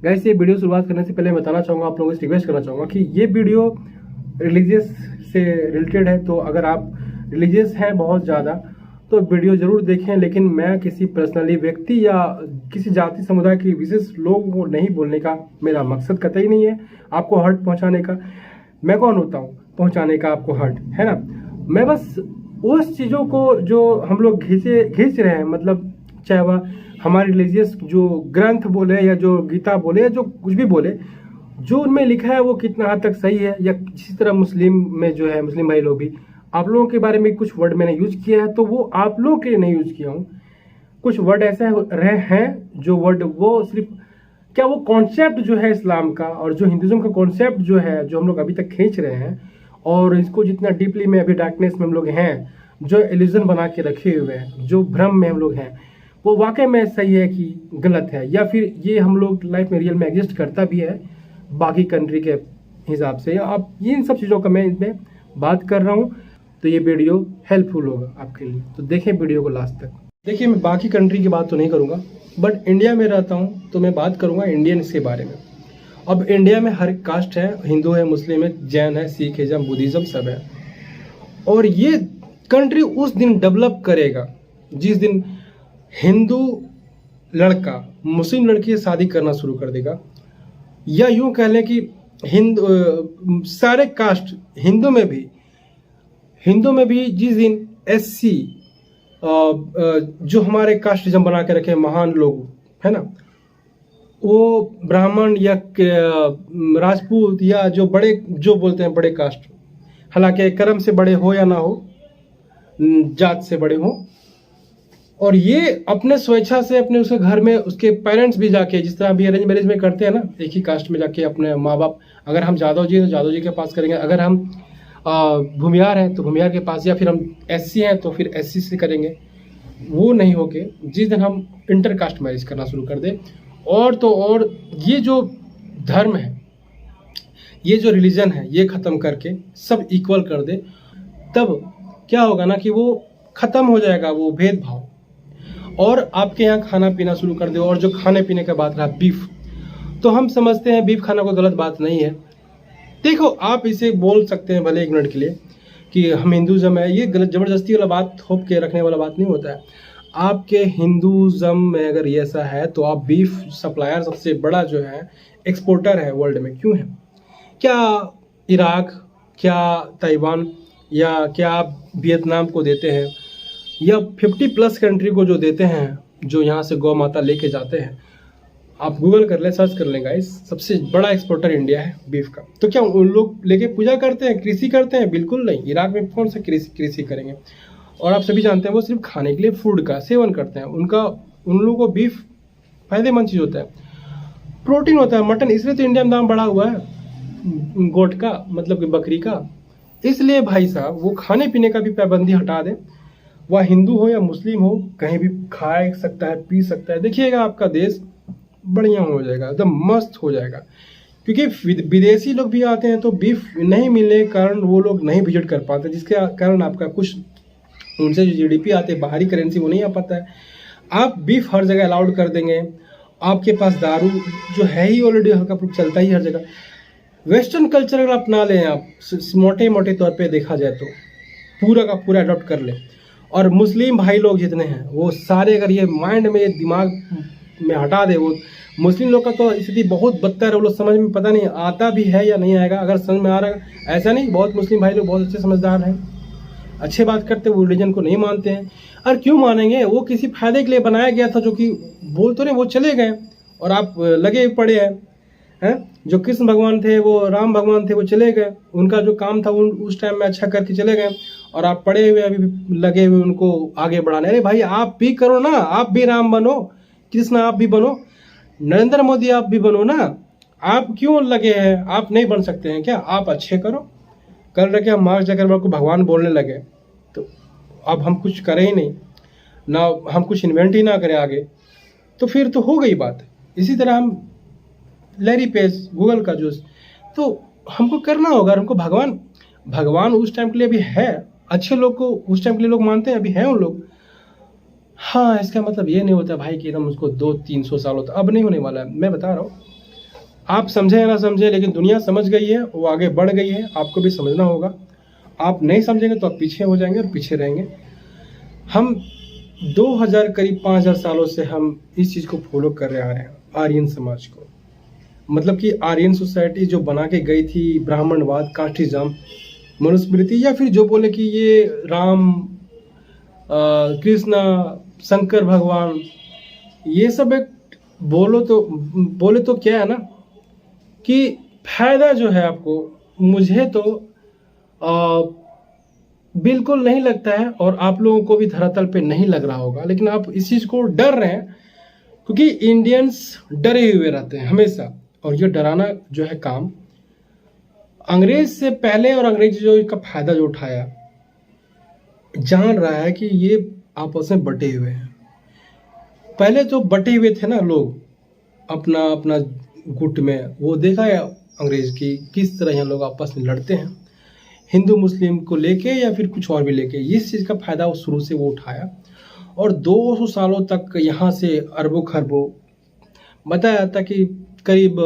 Guys ये video शुरुआत करने से पहले बताना चाहूँगा, आप लोगों से रिक्वेस्ट करना चाहूँगा कि ये वीडियो रिलीजियस से रिलेटेड है। तो अगर आप रिलीजियस हैं बहुत ज़्यादा तो वीडियो ज़रूर देखें, लेकिन मैं किसी पर्सनली व्यक्ति या किसी जाति समुदाय के विशेष लोगों को नहीं बोलने का मेरा मकसद कतई नहीं है, आपको हर्ट पहुँचाने का। मैं कौन होता हूँ पहुँचाने का आपको हर्ट, है ना। मैं बस उस चीज़ों को जो हम लोग खींच रहे हैं, मतलब चाहे वह हमारे रिलीजियस जो ग्रंथ बोले या जो गीता बोले या जो कुछ भी बोले, जो उनमें लिखा है वो कितना हद तक सही है, या जिस तरह मुस्लिम में जो है, मुस्लिम भाई लोग भी, आप लोगों के बारे में कुछ वर्ड मैंने यूज किया है तो वो आप लोगों के लिए नहीं यूज किया हूँ। कुछ वर्ड ऐसे रहे हैं जो वर्ड वो सिर्फ क्या वो कॉन्सेप्ट जो है इस्लाम का और जो हिंदुज़म का कॉन्सेप्ट जो है, जो हम लोग अभी तक खींच रहे हैं, और इसको जितना डीपली में अभी डार्कनेस में हम लोग हैं, जो इल्यूजन बना के रखे हुए हैं, जो भ्रम में हम लोग हैं, वो वाकई में सही है कि गलत है, या फिर ये हम लोग लाइफ में रियल में एग्जिस्ट करता भी है बाकी कंट्री के हिसाब से। अब इन सब चीज़ों का मैं इसमें बात कर रहा हूँ, तो ये वीडियो हेल्पफुल होगा आपके लिए, तो देखें वीडियो को लास्ट तक। देखिए मैं बाकी कंट्री की बात तो नहीं करूँगा, बट इंडिया में रहता हूँ तो मैं बात करूँगा इंडियंस के बारे में। अब इंडिया में हर कास्ट है, हिंदू है, मुस्लिम है, जैन है, सिख है, बुद्धिज़्म सब है। और ये कंट्री उस दिन डेवलप करेगा जिस दिन हिंदू लड़का मुस्लिम लड़की से शादी करना शुरू कर देगा, या यूं कह लें कि सारे कास्ट हिंदू में भी जिस दिन एससी जो हमारे कास्टिज्म बना के रखे महान लोग है ना, वो ब्राह्मण या राजपूत या जो बड़े जो बोलते हैं बड़े कास्ट, हालांकि कर्म से बड़े हो या ना हो, जात से बड़े हो, और ये अपने स्वेच्छा से अपने उसके घर में उसके पेरेंट्स भी जाके, जिस तरह अभी अरेंज मैरिज में करते हैं ना, एक ही कास्ट में जाके अपने माँ बाप, अगर हम जादव जी हैं तो जादव जी के पास करेंगे, अगर हम भूमियार हैं तो भूमियार के पास, या फिर हम एससी हैं तो फिर एससी से करेंगे। वो नहीं होके जिस दिन हम इंटर कास्ट मैरिज करना शुरू कर दें, और तो और ये जो धर्म है, ये जो रिलीजन है, ये ख़त्म करके सब इक्वल कर दे, तब क्या होगा ना कि वो ख़त्म हो जाएगा वो भेदभाव, और आपके यहाँ खाना पीना शुरू कर दे। और जो खाने पीने का बात रहा बीफ, तो हम समझते हैं बीफ खाना कोई गलत बात नहीं है। देखो आप इसे बोल सकते हैं भले एक मिनट के लिए कि हम हिंदुज़म है, ये गलत ज़बरदस्ती वाला बात, थोप के रखने वाला बात नहीं होता है। आपके हिंदुज़म में अगर ये ऐसा है तो आप बीफ सप्लायर सबसे बड़ा जो है एक्सपोर्टर है वर्ल्ड में, क्यों है? क्या इराक, क्या ताइवान, या क्या आप वियतनाम को देते हैं, या 50+ कंट्री को जो देते हैं, जो यहाँ से गौ माता लेके जाते हैं? आप गूगल कर लें, सर्च कर लें गाइस, सबसे बड़ा एक्सपोर्टर इंडिया है बीफ का। तो क्या उन लोग लेके पूजा करते हैं, कृषि करते हैं? बिल्कुल नहीं। इराक में कौन सा कृषि करेंगे? और आप सभी जानते हैं वो सिर्फ खाने के लिए फूड का सेवन करते हैं। उन लोगों को बीफ फायदेमंद चीज़ होता है, प्रोटीन होता है, मटन, इसलिए तो इंडिया में दाम बढ़ा हुआ है गोट का, मतलब कि बकरी का। इसलिए भाई साहब वो खाने पीने का भी पाबंदी हटा दें, वह हिंदू हो या मुस्लिम हो, कहीं भी खा सकता है, पी सकता है। देखिएगा आपका देश बढ़िया हो जाएगा, एकदम मस्त हो जाएगा। क्योंकि विदेशी लोग भी आते हैं तो बीफ नहीं मिलने के कारण वो लोग नहीं विजिट कर पाते, जिसके कारण आपका कुछ उनसे जो जीडीपी आते हैं बाहरी करेंसी वो नहीं आ पाता है। आप बीफ हर जगह अलाउड कर देंगे, आपके पास दारू जो है ही ऑलरेडी हल्का फुल्का चलता ही हर जगह। वेस्टर्न कल्चर अगर अपना लें आप, मोटे मोटे तौर पे देखा जाए तो पूरा का पूरा अडॉप्ट कर लें, और मुस्लिम भाई लोग जितने हैं वो सारे अगर ये माइंड में, दिमाग में हटा दे, वो मुस्लिम लोग का तो स्थिति बहुत बदतर है। वो लोग समझ में पता नहीं आता भी है या नहीं आएगा, अगर समझ में आ रहा है ऐसा नहीं, बहुत मुस्लिम भाई लोग बहुत अच्छे समझदार हैं, अच्छे बात करते, वो रिलीजन को नहीं मानते हैं। और क्यों मानेंगे? वो किसी फायदे के लिए बनाया गया था, जो कि बोल तो नहीं, वो चले गए और आप लगे पड़े हैं। जो कृष्ण भगवान थे, वो राम भगवान थे, वो चले गए, उनका जो काम था उस टाइम में अच्छा करके चले गए, और आप पड़े हुए अभी लगे हुए उनको आगे बढ़ाने। अरे भाई आप भी करो ना, आप भी राम बनो, कृष्ण आप भी बनो, नरेंद्र मोदी आप भी बनो ना। आप क्यों लगे हैं? आप नहीं बन सकते हैं क्या? आप अच्छे करो। कल रखे हम मार्क जकरबर्ग को भगवान बोलने लगे, तो अब हम कुछ करें ही नहीं ना, हम कुछ इन्वेंट ही ना करें आगे, तो फिर तो हो गई बात। इसी तरह हम लैरी पेज गूगल का जो, तो हमको करना होगा। हमको भगवान उस टाइम के लिए भी है, अच्छे लोग को उस टाइम के लिए लोग मानते हैं, अभी हैं उन लोग। हाँ, इसका मतलब ये नहीं होता भाई कि एकदम उसको 200-300 साल होता, अब नहीं होने वाला है। मैं बता रहा हूँ आप समझे या ना समझे, लेकिन दुनिया समझ गई है, वो आगे बढ़ गई है, आपको भी समझना होगा। आप नहीं समझेंगे तो आप पीछे हो जाएंगे और पीछे रहेंगे। हम 2000 करीब 5000 सालों से हम इस चीज़ को फॉलो कर रहे आ रहे हैं, आर्यन समाज को। मतलब कि आर्यन सोसाइटी जो बना के गई थी, ब्राह्मणवाद, कास्टिज्म, मनुस्मृति, या फिर जो बोले कि ये राम, कृष्णा, शंकर भगवान, ये सब एक बोले तो क्या है ना कि फायदा जो है आपको, मुझे तो बिल्कुल नहीं लगता है, और आप लोगों को भी धरातल पे नहीं लग रहा होगा, लेकिन आप इस चीज़ को डर रहे हैं क्योंकि इंडियंस डरे हुए रहते हैं हमेशा। और ये डराना जो है काम अंग्रेज से पहले, और अंग्रेज जो इसका फायदा जो उठाया, जान रहा है कि ये आपस में बटे हुए हैं। पहले तो बटे हुए थे ना लोग अपना अपना गुट में, वो देखा है अंग्रेज की किस तरह यहाँ लोग आपस में लड़ते हैं, हिंदू मुस्लिम को लेके या फिर कुछ और भी लेके। इस चीज़ का फायदा वो शुरू से वो उठाया, और 200 सालों तक यहाँ से अरबों खरबों, बताया जाता कि करीब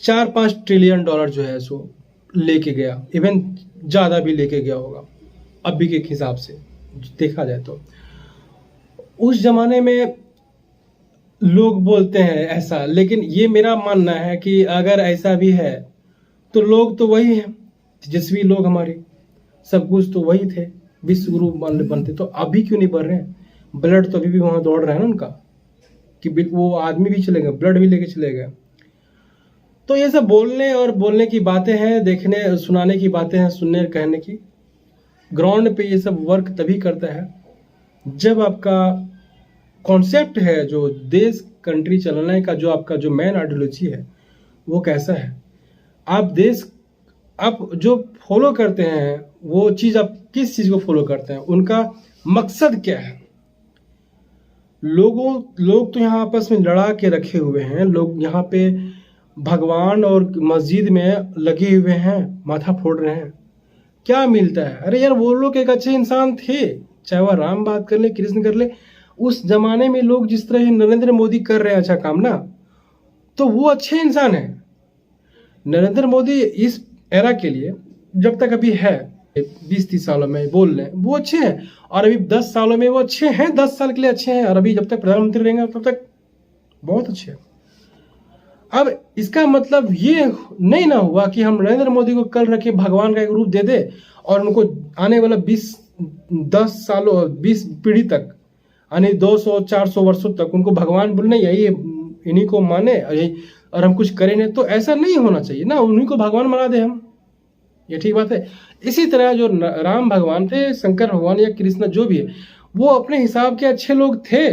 4-5 ट्रिलियन डॉलर जो है सो लेके गया, इवन ज़्यादा भी लेके गया होगा अभी के हिसाब से देखा जाए तो। उस जमाने में लोग बोलते हैं ऐसा, लेकिन ये मेरा मानना है कि अगर ऐसा भी है तो लोग तो वही हैं, तेजस्वी लोग हमारे, सब कुछ तो वही थे, विश्व गुरु बनते तो अभी क्यों नहीं बढ़ रहे हैं? ब्लड तो अभी भी वहां दौड़ रहा है ना उनका, कि वो आदमी भी चले गए, ब्लड भी लेके चले गए। तो ये सब बोलने की बातें हैं, देखने सुनाने की बातें हैं, सुनने कहने की। ग्राउंड पे ये सब वर्क तभी करता है जब आपका कॉन्सेप्ट है, जो देश कंट्री चलाने का जो आपका जो मेन आइडियोलॉजी है वो कैसा है, आप जो फॉलो करते हैं वो चीज़, आप किस चीज़ को फॉलो करते हैं, उनका मकसद क्या है। लोग तो यहाँ आपस में लड़ा के रखे हुए हैं, लोग यहाँ पे भगवान और मस्जिद में लगे हुए हैं, माथा फोड़ रहे हैं, क्या मिलता है? अरे यार, वो लोग एक अच्छे इंसान थे, चाहे वह राम बात कर ले, कृष्ण कर ले। उस जमाने में लोग जिस तरह नरेंद्र मोदी कर रहे हैं अच्छा काम ना, तो वो अच्छे इंसान है। नरेंद्र मोदी इस एरा के लिए जब तक अभी है 20-30 सालों में बोल रहे हैं वो अच्छे हैं, और अभी 10 सालों में वो अच्छे हैं, 10 साल के लिए अच्छे हैं, और अभी जब तक प्रधानमंत्री रहेंगे तब तक बहुत अच्छे हैं। अब इसका मतलब ये नहीं ना हुआ कि हम नरेंद्र मोदी को कल रखे भगवान का एक रूप दे दे, और उनको आने वाला 10 सालों 20 पीढ़ी तक, यानी 200-400 वर्षों तक उनको भगवान बोलने, यही इन्हीं को माने और हम कुछ करें नहीं, तो ऐसा नहीं होना चाहिए ना, उन्हीं को भगवान बना दे हम, ये ठीक बात है। इसी तरह जो राम भगवान थे, शंकर भगवान या कृष्ण जो भी है, वो अपने हिसाब के अच्छे लोग थे।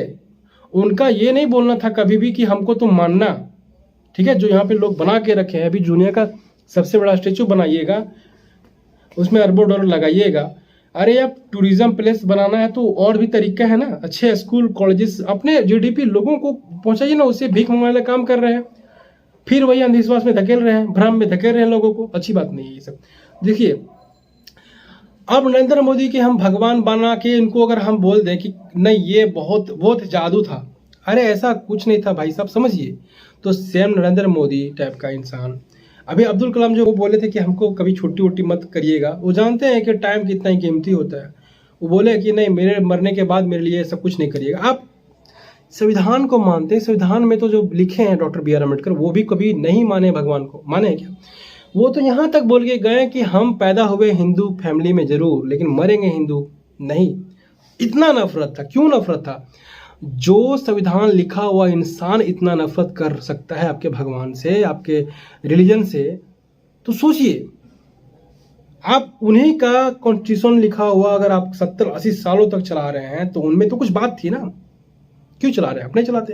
उनका ये नहीं बोलना था कभी भी कि हमको तुम मानना, ठीक है। जो यहाँ पे लोग बना के रखे हैं, अभी दुनिया का सबसे बड़ा स्टेचू बनाइएगा, उसमें अरबों डॉलर लगाइएगा। अरे यार, टूरिज्म प्लेस बनाना है तो और भी तरीका है ना, अच्छे स्कूल कॉलेजेस, अपने जीडीपी लोगों को पहुंचाइए ना, उससे भीख मंगाने का काम कर रहे हैं, फिर वही अंधविश्वास में धकेल रहे हैं, भ्रम में धकेल रहे हैं लोगों को। अच्छी बात नहीं है ये सब। देखिए, अब नरेंद्र मोदी के हम भगवान बना के इनको अगर हम बोल दें कि नहीं ये बहुत जादू था, अरे ऐसा कुछ नहीं था भाई साहब, समझिए। तो सेम नरेंद्र मोदी टाइप का इंसान, अभी अब्दुल कलाम जो वो बोले थे कि हमको कभी छुट्टी वुट्टी मत करिएगा, वो जानते हैं कि टाइम कितना ही कीमती होता है। वो बोले कि नहीं, मेरे मरने के बाद मेरे लिए सब कुछ नहीं करिएगा। आप संविधान को मानते हैं, संविधान में तो जो लिखे हैं डॉक्टर बी आर अम्बेडकर, वो भी कभी नहीं माने भगवान को, माने क्या? वो तो यहाँ तक बोल के गए कि हम पैदा हुए हिंदू फैमिली में जरूर, लेकिन मरेंगे हिंदू नहीं। इतना नफरत था। क्यों नफरत था? जो संविधान लिखा हुआ इंसान इतना नफरत कर सकता है आपके भगवान से, आपके रिलीजन से, तो सोचिए आप उन्हीं का कॉन्स्टिट्यूशन लिखा हुआ अगर आप 70-80 सालों तक चला रहे हैं, तो उनमें तो कुछ बात थी ना। क्यों चला रहे हैं? अपने चलाते,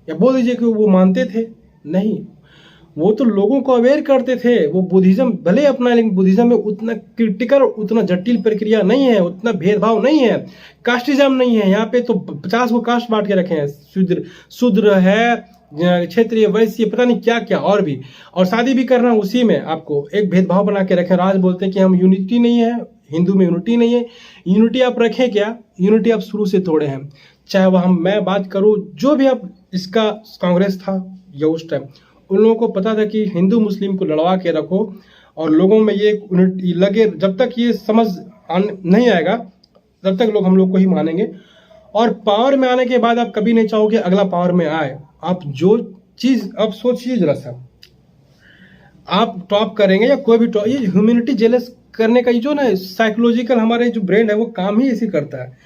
या बोल दीजिए कि वो मानते थे? नहीं, वो तो लोगों को अवेयर करते थे। वो बुद्धिज्म भले अपना, लेकिन बुद्धिज्म में उतना क्रिटिकल, उतना जटिल प्रक्रिया नहीं है, उतना भेदभाव नहीं है, कास्टिज्म नहीं है। यहाँ पे तो 50 को कास्ट बांट के रखे हैं, शूद्र है, क्षेत्रीय, वैश्य, पता नहीं क्या क्या और भी, और शादी भी करना उसी में आपको एक भेदभाव बना के रखे। राज बोलते हैं कि हम यूनिटी नहीं है, हिंदू में यूनिटी नहीं है। यूनिटी आप रखें क्या? यूनिटी आप शुरू से तोड़े हैं। चाहे वह मैं बात करूं, जो भी आप, इसका कांग्रेस था या उस टाइम, उन लोगों को पता था कि हिंदू मुस्लिम को लड़वा के रखो और लोगों में ये यूनिटी लगे, जब तक ये समझ नहीं आएगा तब तक लोग हम लोग को ही मानेंगे। और पावर में आने के बाद आप कभी नहीं चाहोगे अगला पावर में आए। आप जो चीज आप सोचिए जरा सा, आप टॉप करेंगे या कोई भी टॉप, ये ह्यूमैनिटी जेलस करने का ये जो ना साइकोलॉजिकल हमारे जो ब्रेन है वो काम ही ऐसे करता है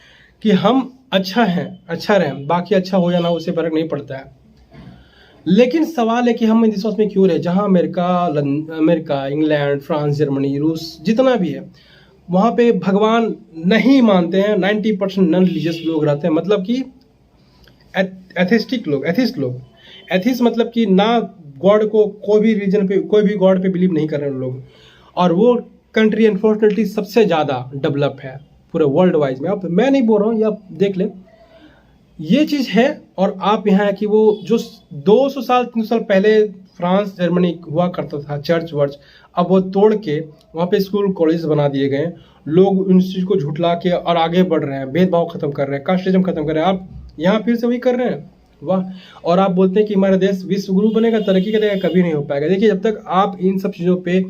कि हम अच्छा हैं, अच्छा रहें, बाकी अच्छा हो जाना उससे फर्क नहीं पड़ता है। लेकिन सवाल है कि हम इस देश में क्यों रहे जहां अमेरिका, इंग्लैंड, फ्रांस, जर्मनी, रूस जितना भी है वहां पे भगवान नहीं मानते हैं। 90% नॉन रिलीजियस लोग रहते हैं, मतलब कि एथिस्ट लोग। एथिस्ट मतलब कि ना गॉड को, कोई भी रिलीजन पे, कोई भी गॉड पे बिलीव नहीं कर रहे हैं लोग। और वो कंट्री अनफॉर्चुनेटली सबसे ज़्यादा डेवलप है पूरे वर्ल्ड वाइज में। अब मैं नहीं बोल रहा हूँ, ये आप देख लें, ये चीज़ है। और आप यहाँ है कि वो जो 200 साल 300 साल पहले फ्रांस जर्मनी हुआ करता था चर्च वर्च, अब वो तोड़ के वहाँ पे स्कूल कॉलेज बना दिए गए। लोग उन चीज़ को झुठला के और आगे बढ़ रहे हैं, भेदभाव खत्म कर रहे हैं, कास्टिज्म खत्म कर रहे हैं। आप यहाँ फिर से वही कर रहे हैं, वाह। और आप बोलते हैं कि हमारा देश विश्व गुरु बनेगा, तरक्की करेगा, कभी नहीं हो पाएगा। देखिए, जब तक आप इन सब चीज़ों पे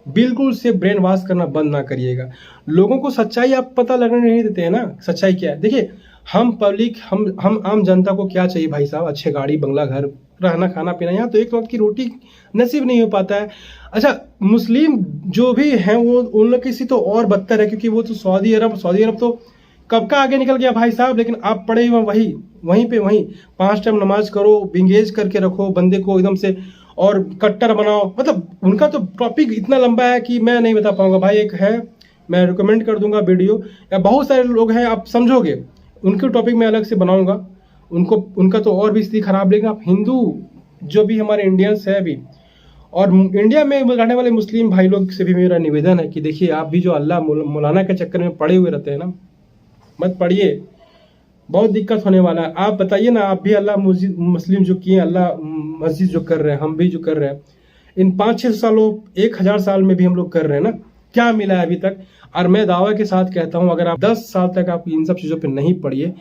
बिल्कुल से ब्रेन वॉश करना बंद ना करिएगा। लोगों को सच्चाई आप पता लगने नहीं देते हैं ना, सच्चाई क्या है। देखिए, हम पब्लिक, हम आम जनता को क्या चाहिए भाई साहब, अच्छे गाड़ी बंगला घर, रहना खाना पीना। यहाँ तो एक वक्त की रोटी नसीब नहीं हो पाता है। अच्छा, मुस्लिम जो भी हैं वो उन लोग किसी तो और बदतर है, क्योंकि वो तो सऊदी अरब तो कब का आगे निकल गया भाई साहब। लेकिन आप पड़े हुए वहीं 5 टाइम नमाज करो, बिंगेज करके रखो बंदे को एकदम से, और कट्टर बनाओ। मतलब उनका तो टॉपिक इतना लंबा है कि मैं नहीं बता पाऊंगा भाई। एक है, मैं रिकमेंड कर दूंगा वीडियो, या बहुत सारे लोग हैं आप समझोगे, उनके टॉपिक मैं अलग से बनाऊंगा। उनका तो और भी स्थिति खराब। लेकिन आप हिंदू जो भी हमारे इंडियंस है अभी, और इंडिया में रहने वाले मुस्लिम भाई लोग से भी मेरा निवेदन है कि देखिए, आप भी जो अल्लाह मौलाना के चक्कर में पड़े हुए रहते हैं ना, मत पढ़िए, बहुत दिक्कत होने वाला है। आप बताइए ना, आप भी अल्लाह मुस्लिम जो किए, अल्लाह मस्जिद जो कर रहे हैं, हम भी जो कर रहे हैं, इन 500 सालों 1000 साल में भी हम लोग कर रहे हैं ना, क्या मिला है अभी तक। और मैं दावा के साथ कहता हूं, अगर आप 10 साल तक आप इन सब चीज़ों पे नहीं पढ़िए,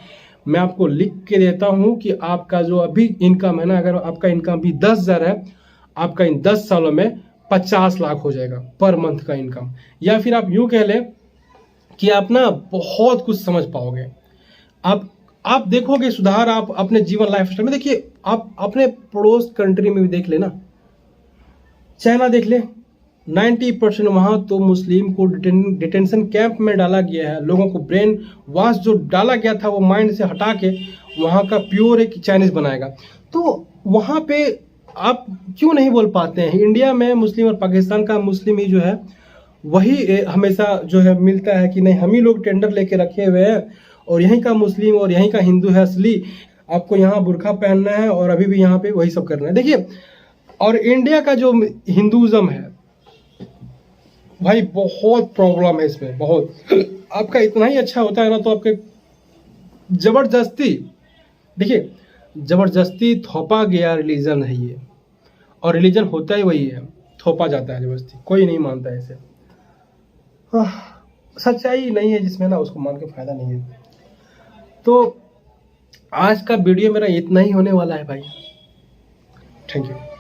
मैं आपको लिख के देता हूं कि आपका जो अभी इनकम है ना, अगर आपका इनकम भी 10,000 है, आपका इन 10 सालों में 50 लाख हो जाएगा पर मंथ का इनकम। या फिर आप यूं कह लें कि आप ना बहुत कुछ समझ पाओगे। आप देखोगे सुधार, आप अपने जीवन लाइफ स्टाइल में। देखिए, आप अपने पड़ोस कंट्री में भी देख लेना, चाइना देख ले, 90% वहां तो मुस्लिम को डिटेंशन कैंप में डाला गया है। लोगों को ब्रेन वॉश जो डाला गया था वो माइंड से हटा के वहां का प्योर एक चाइनीज बनाएगा। तो वहां पे आप क्यों नहीं बोल पाते हैं। इंडिया में मुस्लिम और पाकिस्तान का मुस्लिम ही जो है वही हमेशा जो है मिलता है कि नहीं, हम ही लोग टेंडर लेके रखे हुए हैं और यहीं का मुस्लिम और यहीं का हिंदू है असली, आपको यहाँ बुर्खा पहनना है और अभी भी यहाँ पे वही सब करना है। देखिए, और इंडिया का जो हिंदुज़म है भाई, बहुत प्रॉब्लम है इसमें, बहुत। आपका इतना ही अच्छा होता है ना, तो आपके जबरदस्ती, देखिए जबरदस्ती थोपा गया रिलीजन है ये, और रिलीजन होता ही वही है, थोपा जाता है जबरदस्ती, कोई नहीं मानता है इसे। सच्चाई नहीं है जिसमें ना, उसको मान के फायदा नहीं है। तो आज का वीडियो मेरा इतना ही होने वाला है भाई। Thank you.